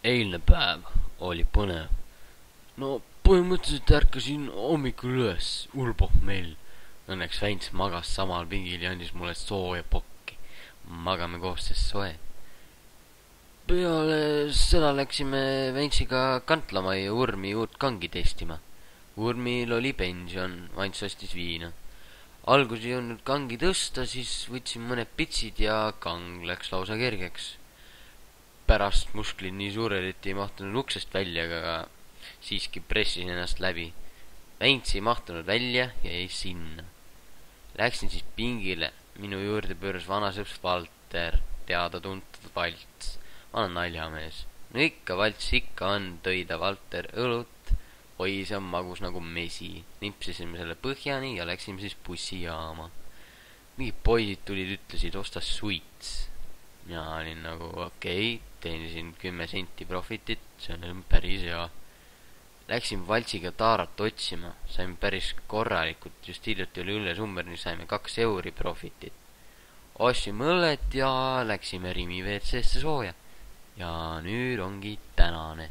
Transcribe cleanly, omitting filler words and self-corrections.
Eilne päev oli põnev. No põhimõtteliselt ärkasin hommikul üles, ulbohmell. Õnneks Väints magas samal pingil ja andis mulle sooja pokki. Magame koos, sest soe. Peale seda läksime Väintsiga Kantlamajja Urmi uut kangi testima. Urmil oli pension, Vaints ostis viina. Algus ei jõudnud kangi tõsta, siis võtsin mõned pitsid ja kang läks lausa kergeks. Pärast musklid nii suured, et ei mahtunud uksest välja, aga siiski pressisin ennast läbi. Väints ei mahtunud välja ja jäi sinna. Läksin siis pingile. Minu juurde pööras vana sõps Valter, teada-tuntud Valts, vana naljamees. No ikka, Valts ikka on, tõi ta Valter õlut. Oi, see on magus nagu mesi. Nipsisime selle põhjani ja läksime siis bussijaama. Mingid poisid tulid, ütlesid, osta suits. Mina olin nagu okei, teenisin 10 senti profitit, see on päris hea. Läksin Valtsiga taarat otsima, saime päris korralikult, just hiljuti oli õllesummer, nii saime 2 euri profitit. Ostsime õllet ja läksime Rimi WC-sse sooja. Ja nüüd ongi tänane.